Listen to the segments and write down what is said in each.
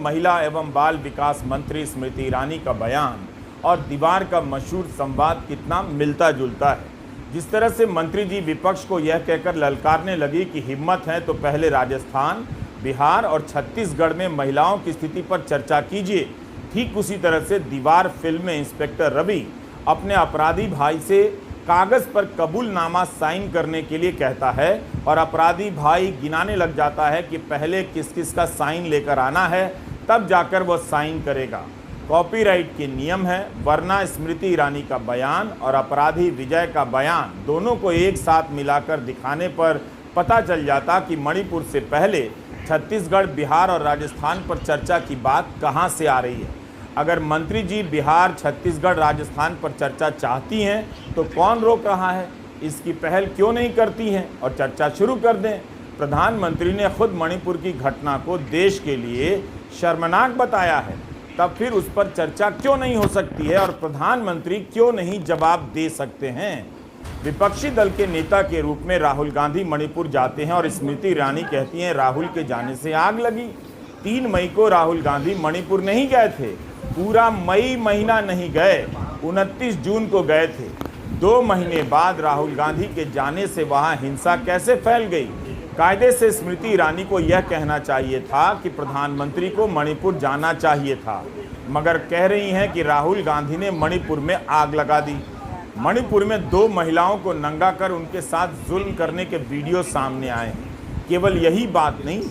महिला एवं बाल विकास मंत्री स्मृति ईरानी का बयान और दीवार का मशहूर संवाद कितना मिलता जुलता है। जिस तरह से मंत्री जी विपक्ष को यह कहकर ललकारने लगी कि हिम्मत है तो पहले राजस्थान, बिहार और छत्तीसगढ़ में महिलाओं की स्थिति पर चर्चा कीजिए, ठीक उसी तरह से दीवार फिल्म में इंस्पेक्टर रवि अपने अपराधी भाई से कागज़ पर कबूलनामा साइन करने के लिए कहता है और अपराधी भाई गिनाने लग जाता है कि पहले किस किस का साइन लेकर आना है, तब जाकर वह साइन करेगा। कॉपीराइट के नियम है, वरना स्मृति ईरानी का बयान और अपराधी विजय का बयान दोनों को एक साथ मिलाकर दिखाने पर पता चल जाता कि मणिपुर से पहले छत्तीसगढ़, बिहार और राजस्थान पर चर्चा की बात कहां से आ रही है। अगर मंत्री जी बिहार, छत्तीसगढ़, राजस्थान पर चर्चा चाहती हैं तो कौन रोक रहा है? इसकी पहल क्यों नहीं करती हैं और चर्चा शुरू कर दें। प्रधानमंत्री ने खुद मणिपुर की घटना को देश के लिए शर्मनाक बताया है, तब फिर उस पर चर्चा क्यों नहीं हो सकती है और प्रधानमंत्री क्यों नहीं जवाब दे सकते हैं। विपक्षी दल के नेता के रूप में राहुल गांधी मणिपुर जाते हैं और स्मृति ईरानी कहती हैं राहुल के जाने से आग लगी। 3 मई को राहुल गांधी मणिपुर नहीं गए थे, पूरा मई महीना नहीं गए, 29 जून को गए थे। 2 महीने बाद राहुल गांधी के जाने से वहां हिंसा कैसे फैल गई? कायदे से स्मृति ईरानी को यह कहना चाहिए था कि प्रधानमंत्री को मणिपुर जाना चाहिए था, मगर कह रही हैं कि राहुल गांधी ने मणिपुर में आग लगा दी। मणिपुर में 2 महिलाओं को नंगा कर उनके साथ जुल्म करने के वीडियो सामने आए हैं। केवल यही बात नहीं,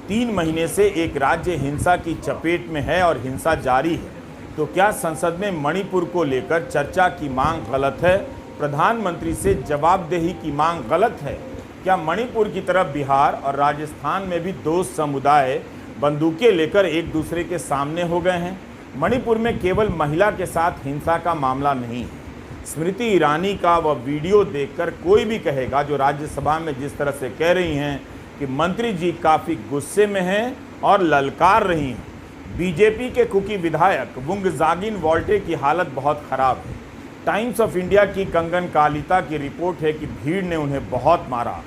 3 महीने से एक राज्य हिंसा की चपेट में है और हिंसा जारी है। तो क्या संसद में मणिपुर को लेकर चर्चा की मांग गलत है? प्रधानमंत्री से जवाबदेही की मांग गलत है? क्या मणिपुर की तरफ बिहार और राजस्थान में भी 2 समुदाय बंदूकें लेकर एक दूसरे के सामने हो गए हैं? मणिपुर में केवल महिला के साथ हिंसा का मामला नहीं है। स्मृति ईरानी का वह वीडियो देखकर कोई भी कहेगा, जो राज्यसभा में जिस तरह से कह रही हैं कि मंत्री जी काफ़ी गुस्से में हैं और ललकार रही हैं। बीजेपी के कुकी विधायक वुंगजागिन वोल्टे की हालत बहुत ख़राब है। टाइम्स ऑफ इंडिया की कंगन कालिता की रिपोर्ट है कि भीड़ ने उन्हें बहुत मारा,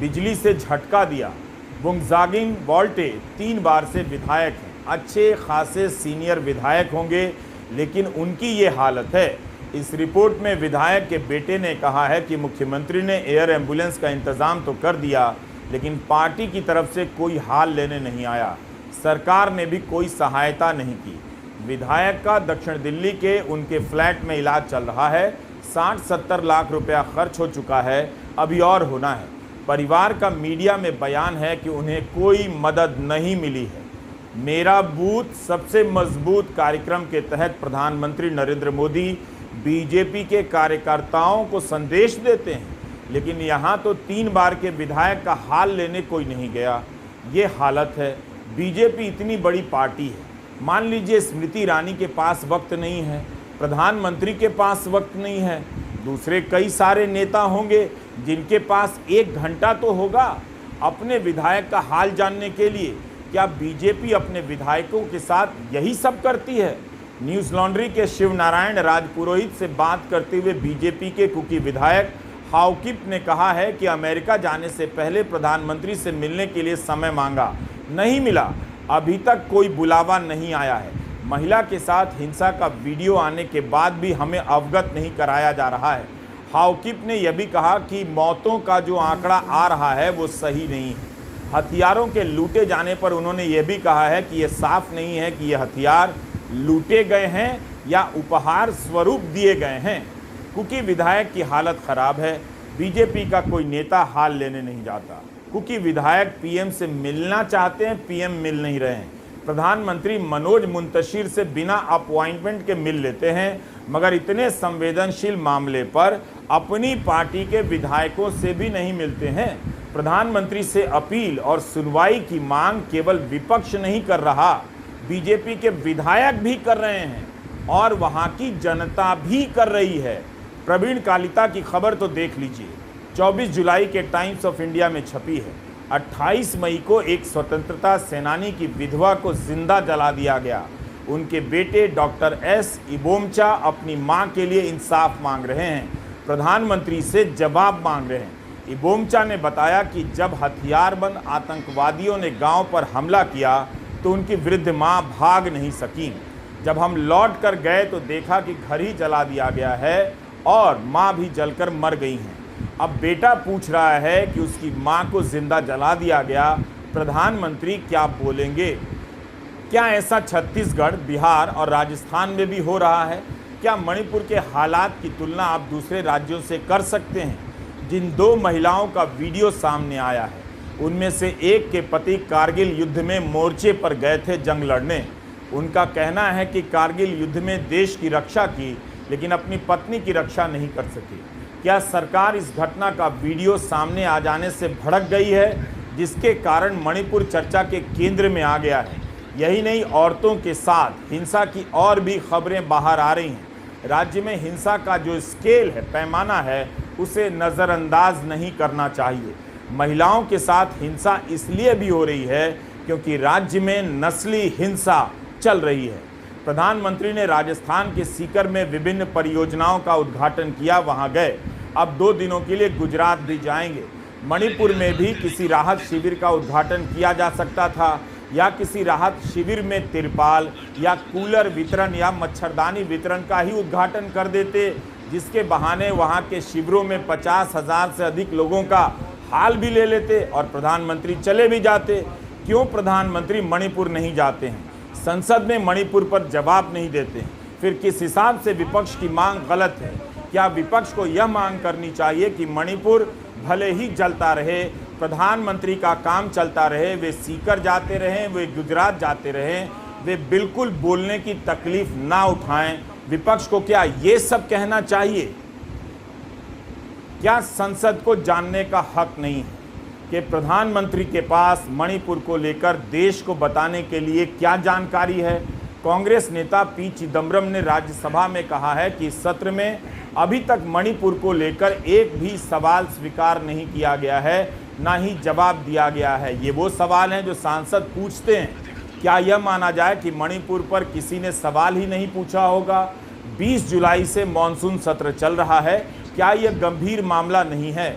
बिजली से झटका दिया। वुंगजागिन वोल्टे 3 बार से विधायक हैं, अच्छे खासे सीनियर विधायक होंगे, लेकिन उनकी ये हालत है। इस रिपोर्ट में विधायक के बेटे ने कहा है कि मुख्यमंत्री ने एयर एम्बुलेंस का इंतज़ाम तो कर दिया, लेकिन पार्टी की तरफ से कोई हाल लेने नहीं आया, सरकार ने भी कोई सहायता नहीं की। विधायक का दक्षिण दिल्ली के उनके फ्लैट में इलाज चल रहा है, 60-70 लाख रुपया खर्च हो चुका है, अभी और होना है। परिवार का मीडिया में बयान है कि उन्हें कोई मदद नहीं मिली है। मेरा बूथ सबसे मजबूत कार्यक्रम के तहत प्रधानमंत्री नरेंद्र मोदी बीजेपी के कार्यकर्ताओं को संदेश देते हैं, लेकिन यहाँ तो 3 बार के विधायक का हाल लेने कोई नहीं गया। ये हालत है। बीजेपी इतनी बड़ी पार्टी है, मान लीजिए स्मृति ईरानी के पास वक्त नहीं है, प्रधानमंत्री के पास वक्त नहीं है, दूसरे कई सारे नेता होंगे जिनके पास 1 घंटा तो होगा अपने विधायक का हाल जानने के लिए। क्या बीजेपी अपने विधायकों के साथ यही सब करती है? न्यूज़ लॉन्ड्री के शिव नारायण राजपुरोहित से बात करते हुए बीजेपी के कुकी विधायक हाउकिप ने कहा है कि अमेरिका जाने से पहले प्रधानमंत्री से मिलने के लिए समय मांगा, नहीं मिला, अभी तक कोई बुलावा नहीं आया है। महिला के साथ हिंसा का वीडियो आने के बाद भी हमें अवगत नहीं कराया जा रहा है। हाउकिप ने यह भी कहा कि मौतों का जो आंकड़ा आ रहा है वो सही नहीं है। हथियारों के लूटे जाने पर उन्होंने ये भी कहा है कि ये साफ नहीं है कि ये हथियार लूटे गए हैं या उपहार स्वरूप दिए गए हैं। कुकी विधायक की हालत खराब है, बीजेपी का कोई नेता हाल लेने नहीं जाता। कुकी विधायक पीएम से मिलना चाहते हैं, पीएम मिल नहीं रहे हैं। प्रधानमंत्री मनोज मुंतशिर से बिना अपॉइंटमेंट के मिल लेते हैं, मगर इतने संवेदनशील मामले पर अपनी पार्टी के विधायकों से भी नहीं मिलते हैं। प्रधानमंत्री से अपील और सुनवाई की मांग केवल विपक्ष नहीं कर रहा, बीजेपी के विधायक भी कर रहे हैं और वहां की जनता भी कर रही है। प्रवीण कालिता की खबर तो देख लीजिए, 24 जुलाई के टाइम्स ऑफ इंडिया में छपी है। 28 मई को एक स्वतंत्रता सेनानी की विधवा को जिंदा जला दिया गया। उनके बेटे डॉक्टर एस इबोमचा अपनी मां के लिए इंसाफ मांग रहे हैं, प्रधानमंत्री से जवाब मांग रहे हैं। इबोमचा ने बताया कि जब हथियारबंद आतंकवादियों ने गांव पर हमला किया तो उनकी वृद्ध माँ भाग नहीं सकी। जब हम लौट कर गए तो देखा कि घर ही जला दिया गया है और माँ भी जलकर मर गई हैं। अब बेटा पूछ रहा है कि उसकी माँ को जिंदा जला दिया गया, प्रधानमंत्री क्या बोलेंगे? क्या ऐसा छत्तीसगढ़, बिहार और राजस्थान में भी हो रहा है? क्या मणिपुर के हालात की तुलना आप दूसरे राज्यों से कर सकते हैं? जिन 2 महिलाओं का वीडियो सामने आया है, उनमें से एक के पति कारगिल युद्ध में मोर्चे पर गए थे जंग लड़ने। उनका कहना है कि कारगिल युद्ध में देश की रक्षा की, लेकिन अपनी पत्नी की रक्षा नहीं कर सकी। क्या सरकार इस घटना का वीडियो सामने आ जाने से भड़क गई है, जिसके कारण मणिपुर चर्चा के केंद्र में आ गया है? यही नहीं, औरतों के साथ हिंसा की और भी खबरें बाहर आ रही हैं। राज्य में हिंसा का जो स्केल है, पैमाना है, उसे नज़रअंदाज नहीं करना चाहिए। महिलाओं के साथ हिंसा इसलिए भी हो रही है क्योंकि राज्य में नस्ली हिंसा चल रही है। प्रधानमंत्री ने राजस्थान के सीकर में विभिन्न परियोजनाओं का उद्घाटन किया, वहां गए। अब 2 दिनों के लिए गुजरात भी जाएंगे। मणिपुर में भी किसी राहत शिविर का उद्घाटन किया जा सकता था, या किसी राहत शिविर में तिरपाल या कूलर वितरण या मच्छरदानी वितरण का ही उद्घाटन कर देते, जिसके बहाने वहां के शिविरों में 50,000 से अधिक लोगों का हाल भी ले लेते और प्रधानमंत्री चले भी जाते। क्यों प्रधानमंत्री मणिपुर नहीं जाते हैं? संसद में मणिपुर पर जवाब नहीं देते हैं। फिर किस हिसाब से विपक्ष की मांग गलत है? क्या विपक्ष को यह मांग करनी चाहिए कि मणिपुर भले ही जलता रहे, प्रधानमंत्री का काम चलता रहे, वे सीकर जाते रहें, वे गुजरात जाते रहें, वे बिल्कुल बोलने की तकलीफ ना उठाएं? विपक्ष को क्या ये सब कहना चाहिए? क्या संसद को जानने का हक नहीं है कि प्रधानमंत्री के पास मणिपुर को लेकर देश को बताने के लिए क्या जानकारी है? कांग्रेस नेता पी चिदम्बरम ने राज्यसभा में कहा है कि इस सत्र में अभी तक मणिपुर को लेकर एक भी सवाल स्वीकार नहीं किया गया है, ना ही जवाब दिया गया है। ये वो सवाल हैं जो सांसद पूछते हैं। क्या यह माना जाए कि मणिपुर पर किसी ने सवाल ही नहीं पूछा होगा? 20 जुलाई से मॉनसून सत्र चल रहा है, क्या यह गंभीर मामला नहीं है?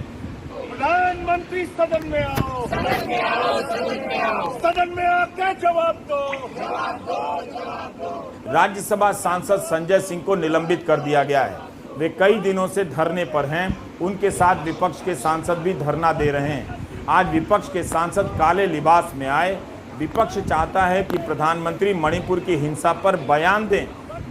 प्रधानमंत्री सदन में आओ, सदन में आओ, सदन में आओ, सदन में आकर जवाब दो, जवाब दो, जवाब दो। राज्यसभा सांसद संजय सिंह को निलंबित कर दिया गया है। वे कई दिनों से धरने पर हैं। उनके साथ विपक्ष के सांसद भी धरना दे रहे हैं। आज विपक्ष के सांसद काले लिबास में आए। विपक्ष चाहता है कि प्रधानमंत्री मणिपुर की हिंसा पर बयान दें।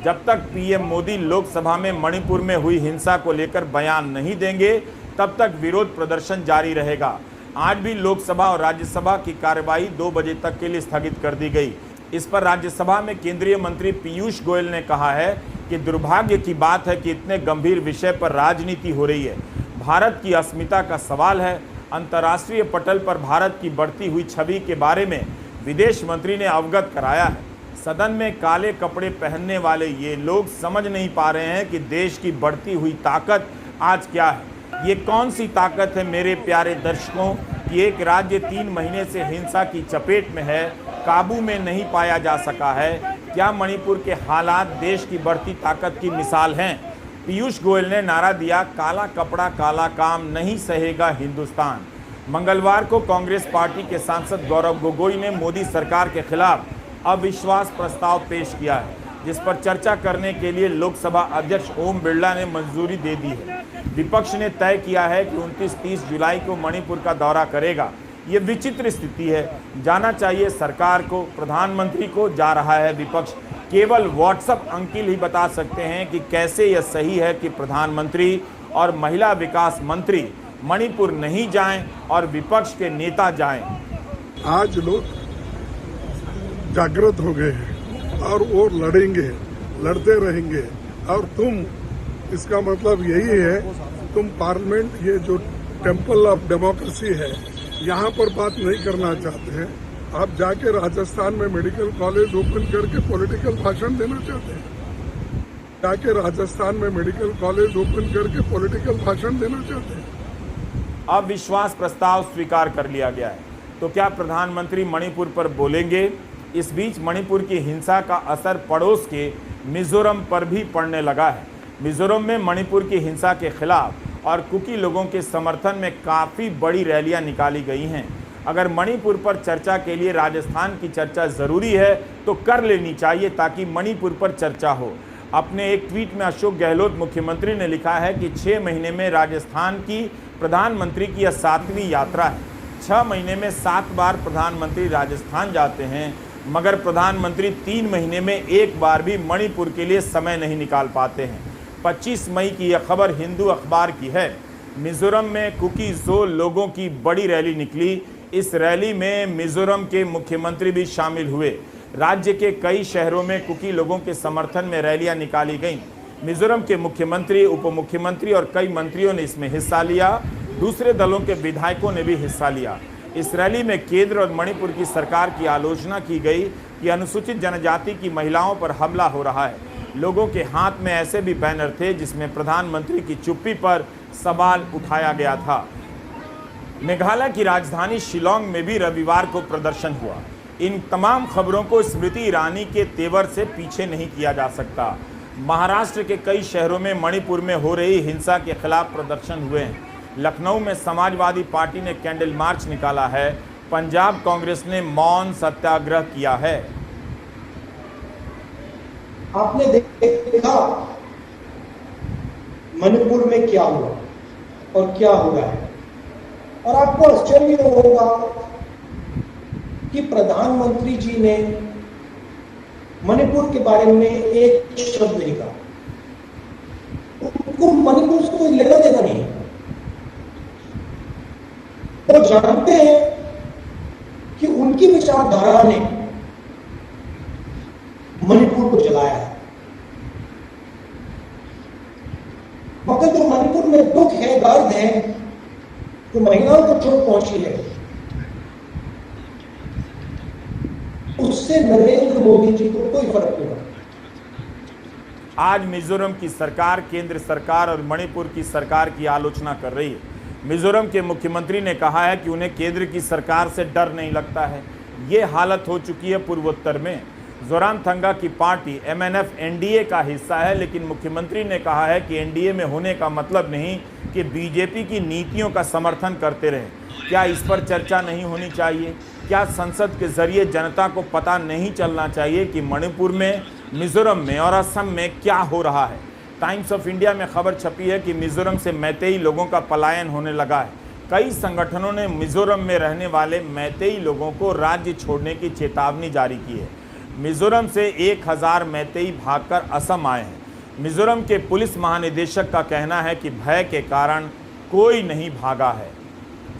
जब तक पीएम मोदी लोकसभा में मणिपुर में हुई हिंसा को लेकर बयान नहीं देंगे, तब तक विरोध प्रदर्शन जारी रहेगा। आज भी लोकसभा और राज्यसभा की कार्यवाही 2 बजे तक के लिए स्थगित कर दी गई। इस पर राज्यसभा में केंद्रीय मंत्री पीयूष गोयल ने कहा है कि दुर्भाग्य की बात है कि इतने गंभीर विषय पर राजनीति हो रही है। भारत की अस्मिता का सवाल है। अंतर्राष्ट्रीय पटल पर भारत की बढ़ती हुई छवि के बारे में विदेश मंत्री ने अवगत कराया है। सदन में काले कपड़े पहनने वाले ये लोग समझ नहीं पा रहे हैं कि देश की बढ़ती हुई ताकत आज क्या है। ये कौन सी ताकत है मेरे प्यारे दर्शकों कि एक राज्य 3 महीने से हिंसा की चपेट में है, काबू में नहीं पाया जा सका है। क्या मणिपुर के हालात देश की बढ़ती ताकत की मिसाल हैं? पीयूष गोयल ने नारा दिया, काला कपड़ा काला काम, नहीं सहेगा हिंदुस्तान। मंगलवार को कांग्रेस पार्टी के सांसद गौरव गोगोई ने मोदी सरकार के खिलाफ अविश्वास प्रस्ताव पेश किया है, जिस पर चर्चा करने के लिए लोकसभा अध्यक्ष ओम बिरला ने मंजूरी दे दी है। विपक्ष ने तय किया है कि 29-30 जुलाई को मणिपुर का दौरा करेगा। ये विचित्र स्थिति है। जाना चाहिए सरकार को, प्रधानमंत्री को जा रहा है विपक्ष। केवल व्हाट्सएप अंकिल ही बता सकते हैं कि कैसे यह सही है कि प्रधानमंत्री और महिला विकास मंत्री मणिपुर नहीं जाएं और विपक्ष के नेता जाएं। आज लोग जागृत हो गए हैं और वो लड़ेंगे, लड़ते रहेंगे। और तुम, इसका मतलब यही है, तुम पार्लियामेंट, ये जो टेम्पल ऑफ डेमोक्रेसी है, यहाँ पर बात नहीं करना चाहते हैं। आप जाके राजस्थान में मेडिकल कॉलेज ओपन करके पॉलिटिकल भाषण देना चाहते हैं। जाके राजस्थान में मेडिकल कॉलेज ओपन करके पॉलिटिकल भाषण देना चाहते हैं। अविश्वास प्रस्ताव स्वीकार कर लिया गया है, तो क्या प्रधानमंत्री मणिपुर पर बोलेंगे? इस बीच मणिपुर की हिंसा का असर पड़ोस के मिजोरम पर भी पड़ने लगा है। मिजोरम में मणिपुर की हिंसा के खिलाफ और कुकी लोगों के समर्थन में काफ़ी बड़ी रैलियां निकाली गई हैं। अगर मणिपुर पर चर्चा के लिए राजस्थान की चर्चा ज़रूरी है तो कर लेनी चाहिए ताकि मणिपुर पर चर्चा हो। अपने एक ट्वीट में अशोक गहलोत मुख्यमंत्री ने लिखा है कि 6 महीने में राजस्थान की प्रधानमंत्री की यह 7वीं यात्रा है। 6 महीने में 7 बार प्रधानमंत्री राजस्थान जाते हैं, मगर प्रधानमंत्री 3 महीने में एक बार भी मणिपुर के लिए समय नहीं निकाल पाते हैं। 25 मई की यह खबर हिंदू अखबार की है। मिजोरम में कुकी जो लोगों की बड़ी रैली निकली। इस रैली में मिजोरम के मुख्यमंत्री भी शामिल हुए। राज्य के कई शहरों में कुकी लोगों के समर्थन में रैलियां निकाली गईं। मिजोरम के मुख्यमंत्री, उप मुख्यमंत्री और कई मंत्रियों ने इसमें हिस्सा लिया। दूसरे दलों के विधायकों ने भी हिस्सा लिया। इस रैली में केंद्र और मणिपुर की सरकार की आलोचना की गई कि अनुसूचित जनजाति की महिलाओं पर हमला हो रहा है। लोगों के हाथ में ऐसे भी बैनर थे जिसमें प्रधानमंत्री की चुप्पी पर सवाल उठाया गया था। मेघालय की राजधानी शिलोंग में भी रविवार को प्रदर्शन हुआ। इन तमाम खबरों को स्मृति ईरानी के तेवर से पीछे नहीं किया जा सकता। महाराष्ट्र के कई शहरों में मणिपुर में हो रही हिंसा के खिलाफ प्रदर्शन हुए हैं। लखनऊ में समाजवादी पार्टी ने कैंडल मार्च निकाला है। पंजाब कांग्रेस ने मौन सत्याग्रह किया है। आपने देखा मणिपुर में क्या हुआ और क्या हो रहा है, और आपको आश्चर्य होगा कि प्रधानमंत्री जी ने मणिपुर के बारे में एक शब्द नहीं कहा। उनको मणिपुर से कोई लेना देना नहीं है। वो जानते हैं कि उनकी विचारधारा ने मणिपुर को जलाया है, मगर जो मणिपुर में दुख है, दर्द है, तो महिलाओं को चोट पहुंची है, उससे नरेंद्र मोदी जी को कोई फर्क नहीं पड़ता। आज मिजोरम की सरकार, केंद्र सरकार और मणिपुर की सरकार की आलोचना कर रही है। मिजोरम के मुख्यमंत्री ने कहा है कि उन्हें केंद्र की सरकार से डर नहीं लगता है। ये हालत हो चुकी है पूर्वोत्तर में। जोरामथंगा की पार्टी MNF NDA का हिस्सा है, लेकिन मुख्यमंत्री ने कहा है कि NDA में होने का मतलब नहीं कि बीजेपी की नीतियों का समर्थन करते रहे। क्या इस पर चर्चा नहीं होनी चाहिए? क्या संसद के जरिए जनता को पता नहीं चलना चाहिए कि मणिपुर में, मिजोरम में और असम में क्या हो रहा है? टाइम्स ऑफ इंडिया में खबर छपी है कि मिजोरम से मैतेई लोगों का पलायन होने लगा है। कई संगठनों ने मिजोरम में रहने वाले मैतेई लोगों को राज्य छोड़ने की चेतावनी जारी की है। मिजोरम से 1000 मैतेई भागकर असम आए हैं। मिजोरम के पुलिस महानिदेशक का कहना है कि भय के कारण कोई नहीं भागा है।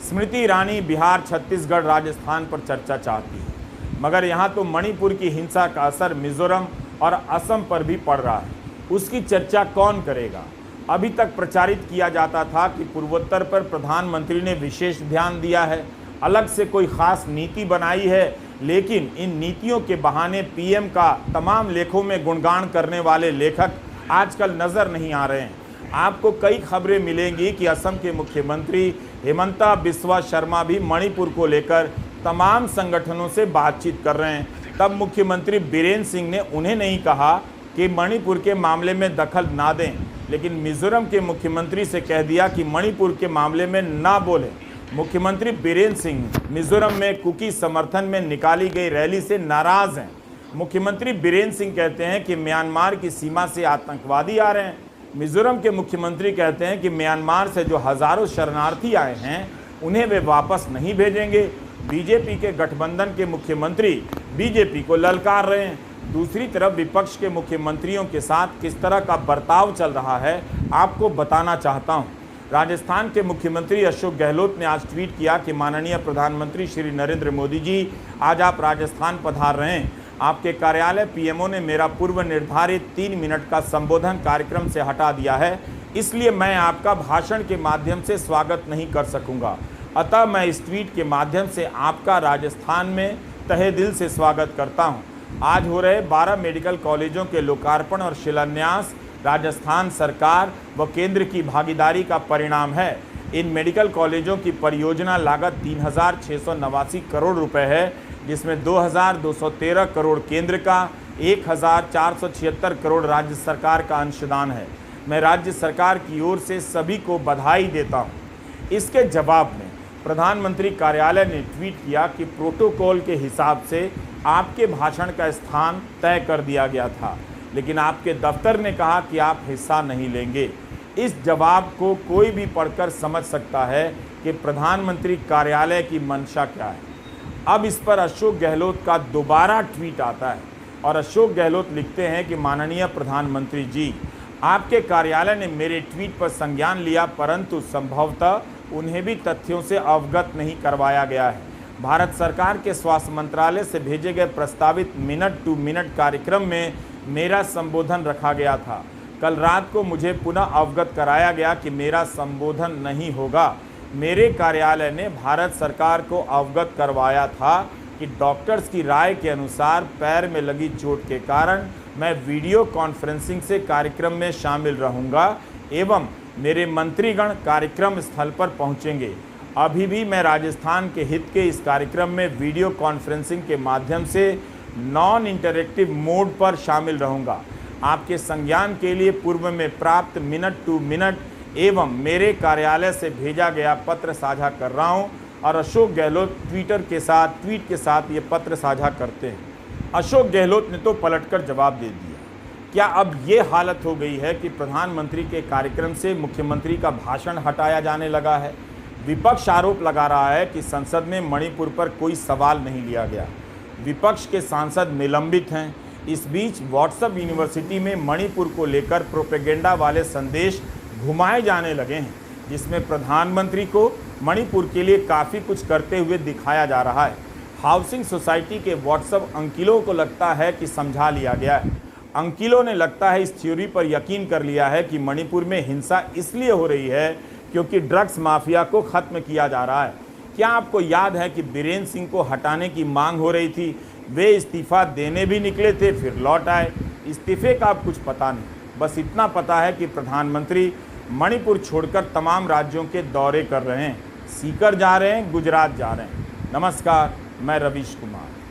स्मृति ईरानी बिहार, छत्तीसगढ़, राजस्थान पर चर्चा चाहती है, मगर यहाँ तो मणिपुर की हिंसा का असर मिजोरम और असम पर भी पड़ रहा है। उसकी चर्चा कौन करेगा? अभी तक प्रचारित किया जाता था कि पूर्वोत्तर पर प्रधानमंत्री ने विशेष ध्यान दिया है, अलग से कोई खास नीति बनाई है, लेकिन इन नीतियों के बहाने PM का तमाम लेखों में गुणगान करने वाले लेखक आजकल नज़र नहीं आ रहे हैं। आपको कई खबरें मिलेंगी कि असम के मुख्यमंत्री हिमंता बिस्वा शर्मा भी मणिपुर को लेकर तमाम संगठनों से बातचीत कर रहे हैं। तब मुख्यमंत्री बीरेन सिंह ने उन्हें नहीं कहा कि मणिपुर के मामले में दखल ना दें, लेकिन मिजोरम के मुख्यमंत्री से कह दिया कि मणिपुर के मामले में ना बोलें। मुख्यमंत्री बीरेन सिंह मिजोरम में कुकी समर्थन में निकाली गई रैली से नाराज हैं। मुख्यमंत्री बीरेन सिंह कहते हैं कि म्यांमार की सीमा से आतंकवादी आ रहे हैं। मिजोरम के मुख्यमंत्री कहते हैं कि म्यांमार से जो हजारों शरणार्थी आए हैं उन्हें वे वापस नहीं भेजेंगे। बीजेपी के गठबंधन के मुख्यमंत्री बीजेपी को ललकार रहे हैं। दूसरी तरफ विपक्ष के मुख्यमंत्रियों के साथ किस तरह का बर्ताव चल रहा है आपको बताना चाहता हूं। राजस्थान के मुख्यमंत्री अशोक गहलोत ने आज ट्वीट किया कि माननीय प्रधानमंत्री श्री नरेंद्र मोदी जी, आज आप राजस्थान पधार रहे हैं। आपके कार्यालय PMO ने मेरा पूर्व निर्धारित 3 मिनट का संबोधन कार्यक्रम से हटा दिया है, इसलिए मैं आपका भाषण के माध्यम से स्वागत नहीं कर सकूंगा। अतः मैं इस ट्वीट के माध्यम से आपका राजस्थान में तहे दिल से स्वागत करता हूं। आज हो रहे 12 मेडिकल कॉलेजों के लोकार्पण और शिलान्यास राजस्थान सरकार व केंद्र की भागीदारी का परिणाम है। इन मेडिकल कॉलेजों की परियोजना लागत 3689 करोड़ रुपए है, जिसमें 2213 करोड़ केंद्र का, 1476 करोड़ राज्य सरकार का अंशदान है। मैं राज्य सरकार की ओर से सभी को बधाई देता हूं। इसके जवाब में प्रधानमंत्री कार्यालय ने ट्वीट किया कि प्रोटोकॉल के हिसाब से आपके भाषण का स्थान तय कर दिया गया था, लेकिन आपके दफ्तर ने कहा कि आप हिस्सा नहीं लेंगे। इस जवाब को कोई भी पढ़कर समझ सकता है कि प्रधानमंत्री कार्यालय की मंशा क्या है। अब इस पर अशोक गहलोत का दोबारा ट्वीट आता है और अशोक गहलोत लिखते हैं कि माननीय प्रधानमंत्री जी, आपके कार्यालय ने मेरे ट्वीट पर संज्ञान लिया, परंतु संभवतः उन्हें भी तथ्यों से अवगत नहीं करवाया गया है। भारत सरकार के स्वास्थ्य मंत्रालय से भेजे गए प्रस्तावित मिनट टू मिनट कार्यक्रम में मेरा संबोधन रखा गया था। कल रात को मुझे पुनः अवगत कराया गया कि मेरा संबोधन नहीं होगा। मेरे कार्यालय ने भारत सरकार को अवगत करवाया था कि डॉक्टर्स की राय के अनुसार पैर में लगी चोट के कारण मैं वीडियो कॉन्फ्रेंसिंग से कार्यक्रम में शामिल रहूंगा एवं मेरे मंत्रीगण कार्यक्रम स्थल पर पहुंचेंगे। अभी भी मैं राजस्थान के हित के इस कार्यक्रम में वीडियो कॉन्फ्रेंसिंग के माध्यम से नॉन इंटरेक्टिव मोड पर शामिल रहूंगा। आपके संज्ञान के लिए पूर्व में प्राप्त मिनट टू मिनट एवं मेरे कार्यालय से भेजा गया पत्र साझा कर रहा हूं। और अशोक गहलोत ट्वीट के साथ ये पत्र साझा करते हैं। अशोक गहलोत ने तो पलटकर जवाब दे दिया। क्या अब ये हालत हो गई है कि प्रधानमंत्री के कार्यक्रम से मुख्यमंत्री का भाषण हटाया जाने लगा है? विपक्ष आरोप लगा रहा है कि संसद में मणिपुर पर कोई सवाल नहीं लिया गया। विपक्ष के सांसद निलंबित हैं। इस बीच व्हाट्सएप यूनिवर्सिटी में मणिपुर को लेकर प्रोपेगेंडा वाले संदेश घुमाए जाने लगे हैं, जिसमें प्रधानमंत्री को मणिपुर के लिए काफ़ी कुछ करते हुए दिखाया जा रहा है। हाउसिंग सोसाइटी के व्हाट्सएप अंकिलों को लगता है कि समझा लिया गया है। अंकिलों ने लगता है इस थ्योरी पर यकीन कर लिया है कि मणिपुर में हिंसा इसलिए हो रही है क्योंकि ड्रग्स माफिया को ख़त्म किया जा रहा है। क्या आपको याद है कि बीरेन सिंह को हटाने की मांग हो रही थी? वे इस्तीफ़ा देने भी निकले थे, फिर लौट आए। इस्तीफे का अब कुछ पता नहीं, बस इतना पता है कि प्रधानमंत्री मणिपुर छोड़कर तमाम राज्यों के दौरे कर रहे हैं। सीकर जा रहे हैं, गुजरात जा रहे हैं। नमस्कार, मैं रवीश कुमार।